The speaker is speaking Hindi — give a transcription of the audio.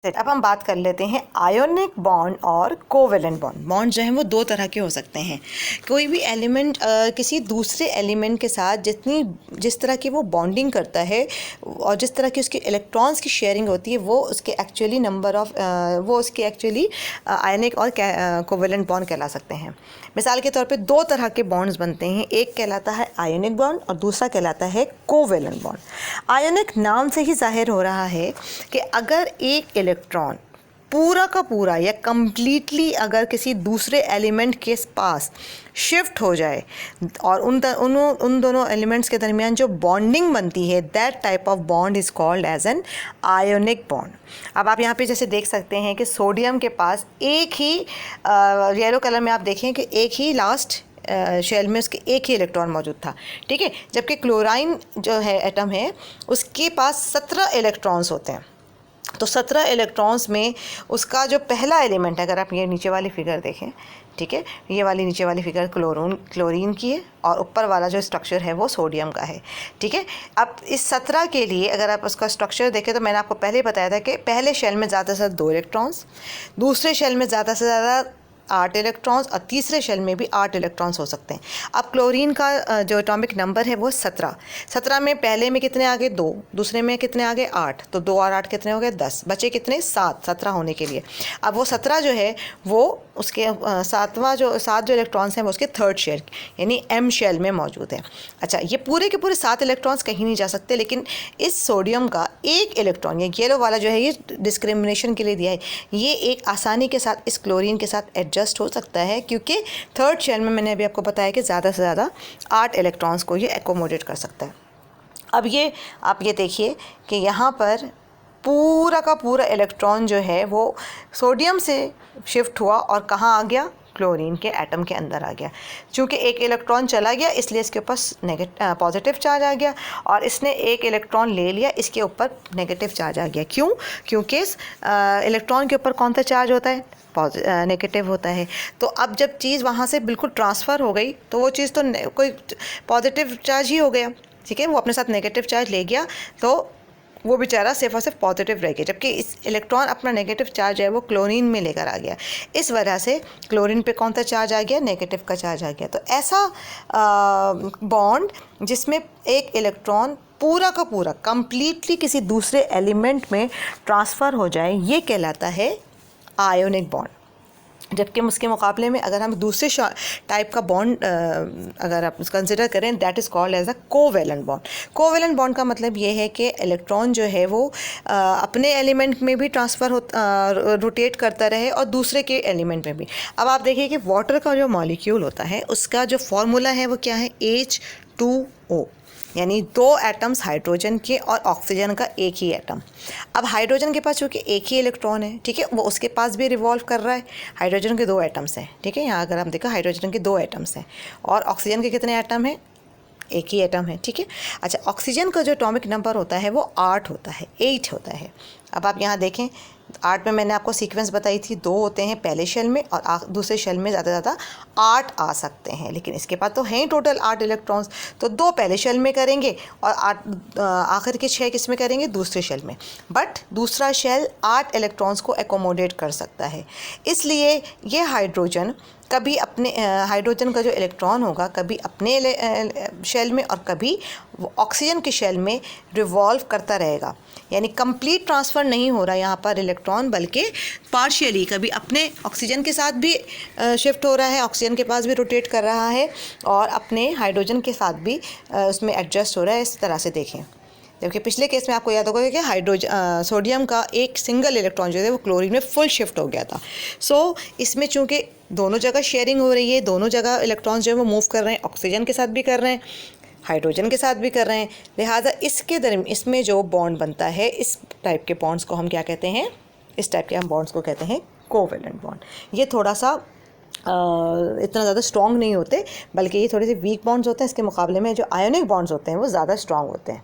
अब हम बात कर लेते हैं आयोनिक बॉन्ड और कोवेलेंट बॉन्ड। बॉन्ड जो हैं वो दो तरह के हो सकते हैं। कोई भी एलिमेंट किसी दूसरे एलिमेंट के साथ जिस तरह की वो बॉन्डिंग करता है और जिस तरह की उसकी इलेक्ट्रॉन्स की शेयरिंग होती है वो उसके एक्चुअली आयोनिक और कोवेलेंट बॉन्ड कहला सकते हैं। मिसाल के तौर पे दो तरह के बॉन्ड्स बनते हैं, एक कहलाता है आयोनिक बॉन्ड और दूसरा कहलाता है कोवेलेंट बॉन्ड। आयोनिक नाम से ही जाहिर हो रहा है कि अगर एक इलेक्ट्रॉन पूरा का पूरा या कम्प्लीटली अगर किसी दूसरे एलिमेंट के पास शिफ्ट हो जाए और उन दोनों एलिमेंट्स के दरमियान जो बॉन्डिंग बनती है, that type of bond is called as an ionic bond. अब आप यहाँ पे जैसे देख सकते हैं कि सोडियम के पास एक ही येलो कलर में आप देखें कि एक ही लास्ट शेल में उसके एक ही इलेक्ट्रॉन मौजूद था, ठीक है। जबकि क्लोराइन जो है एटम है उसके पास 17 इलेक्ट्रॉन्स होते हैं। तो 17 इलेक्ट्रॉन्स में उसका जो पहला एलिमेंट है, अगर आप ये नीचे वाली फिगर देखें, ठीक है, ये वाली नीचे वाली फिगर क्लोरीन की है और ऊपर वाला जो स्ट्रक्चर है वो सोडियम का है, ठीक है। अब इस 17 के लिए अगर आप उसका स्ट्रक्चर देखें तो मैंने आपको पहले ही बताया था कि पहले शेल में ज़्यादा से ज़्यादा 2 इलेक्ट्रॉन्स, दूसरे शेल में ज़्यादा से ज़्यादा 8 इलेक्ट्रॉन्स और तीसरे शेल में भी 8 इलेक्ट्रॉन्स हो सकते हैं। अब क्लोरीन का जो एटॉमिक नंबर है वो 17 में पहले में कितने आ गए 2, दूसरे में कितने आ गए 8, तो 2 और 8 कितने हो गए 10, बचे कितने 7, 17 होने के लिए। अब वो 17 जो है वो उसके सात जो इलेक्ट्रॉन्स हैं वो उसके थर्ड शेल यानी एम शेल में मौजूद है। अच्छा, ये पूरे के पूरे 7 इलेक्ट्रॉन्स कहीं नहीं जा सकते, लेकिन इस सोडियम का एक इलेक्ट्रॉन, ये येलो वाला जो है ये डिस्क्रिमिनेशन के लिए दिया है, ये एक आसानी के साथ इस क्लोरीन के साथ एडजस्ट हो सकता है क्योंकि थर्ड शेल में मैंने अभी आपको बताया कि ज़्यादा से ज़्यादा 8 इलेक्ट्रॉन्स को ये एकोमोडेट कर सकता है। अब आप ये देखिए कि यहाँ पर पूरा का पूरा इलेक्ट्रॉन जो है वो सोडियम से शिफ्ट हुआ और कहाँ आ गया, क्लोरीन के एटम के अंदर आ गया। चूँकि एक इलेक्ट्रॉन चला गया इसलिए इसके ऊपर पॉजिटिव चार्ज आ गया और इसने एक इलेक्ट्रॉन ले लिया, इसके ऊपर नेगेटिव चार्ज आ गया। क्यों? क्योंकि इलेक्ट्रॉन के ऊपर कौन सा चार्ज होता है, नेगेटिव होता है। तो अब जब चीज़ वहाँ से बिल्कुल ट्रांसफ़र हो गई तो वो चीज़ तो कोई पॉजिटिव चार्ज ही हो गया, ठीक है, वो अपने साथ नेगेटिव चार्ज ले गया तो वो बेचारा सिर्फ और सिर्फ पॉजिटिव रह गया, जबकि इस इलेक्ट्रॉन अपना नेगेटिव चार्ज है वो क्लोरीन में लेकर आ गया। इस वजह से क्लोरीन पे कौन सा चार्ज आ गया, नेगेटिव का चार्ज आ गया। तो ऐसा बॉन्ड जिसमें एक इलेक्ट्रॉन पूरा का पूरा कंप्लीटली किसी दूसरे एलिमेंट में ट्रांसफ़र हो जाए, ये कहलाता है आयोनिक बॉन्ड। जबकि उसके मुकाबले में अगर हम दूसरे टाइप का बॉन्ड अगर आप कंसिडर करें, that is called as a covalent bond. Covalent bond का मतलब ये है कि इलेक्ट्रॉन जो है वो अपने एलिमेंट में भी रोटेट करता रहे और दूसरे के एलिमेंट में भी। अब आप देखिए कि वाटर का जो मॉलिक्यूल होता है उसका जो फॉर्मूला है वो क्या है, H2O, यानी 2 एटम्स हाइड्रोजन के और ऑक्सीजन का एक ही एटम। अब हाइड्रोजन के पास चूँकि एक ही इलेक्ट्रॉन है, ठीक है, वो उसके पास भी रिवॉल्व कर रहा है। हाइड्रोजन के 2 एटम्स हैं, ठीक है, यहाँ अगर हम देखा हाइड्रोजन के 2 एटम्स हैं और ऑक्सीजन के कितने एटम हैं, एक ही एटम है, ठीक है। अच्छा, ऑक्सीजन का जो एटॉमिक नंबर होता है वो 8 होता है, 8 होता है। अब आप यहाँ देखें 8 में मैंने आपको सीक्वेंस बताई थी, 2 होते हैं पहले शेल में और दूसरे शेल में ज़्यादा से ज़्यादा 8 आ सकते हैं, लेकिन इसके पास तो हैं टोटल 8 इलेक्ट्रॉन्स। तो 2 पहले शेल में करेंगे और 8 आखिर के 6 किस में करेंगे, दूसरे शेल में। बट दूसरा शेल 8 इलेक्ट्रॉन्स को एकोमोडेट कर सकता है, इसलिए ये हाइड्रोजन कभी अपने हाइड्रोजन का जो इलेक्ट्रॉन होगा कभी अपने शेल में और कभी ऑक्सीजन के शेल में रिवॉल्व करता रहेगा। यानी कंप्लीट ट्रांसफ़र नहीं हो रहा यहाँ पर इलेक्ट्रॉन, बल्कि पार्शियली कभी अपने ऑक्सीजन के साथ भी शिफ्ट हो रहा है, ऑक्सीजन के पास भी रोटेट कर रहा है और अपने हाइड्रोजन के साथ भी उसमें एडजस्ट हो रहा है। इस तरह से देखें, जबकि पिछले केस में आपको याद होगा कि सोडियम का एक सिंगल इलेक्ट्रॉन जो है वो क्लोरीन में फुल शिफ्ट हो गया था। सो इसमें चूँकि दोनों जगह शेयरिंग हो रही है, दोनों जगह इलेक्ट्रॉन्स जो है वो मूव कर रहे हैं, ऑक्सीजन के साथ भी कर रहे हैं, हाइड्रोजन के साथ भी कर रहे हैं, लिहाजा इसमें जो बॉन्ड बनता है, इस टाइप के बॉन्ड्स को हम क्या कहते हैं, इस टाइप के हम बॉन्ड्स को कहते हैं कोवेलेंट बॉन्ड। ये थोड़ा सा इतना ज़्यादा स्ट्रॉन्ग नहीं होते, बल्कि ये थोड़े से वीक बॉन्ड्स होते हैं। इसके मुकाबले में जो आयोनिक बॉन्ड्स होते हैं वो ज़्यादा स्ट्रॉन्ग होते हैं।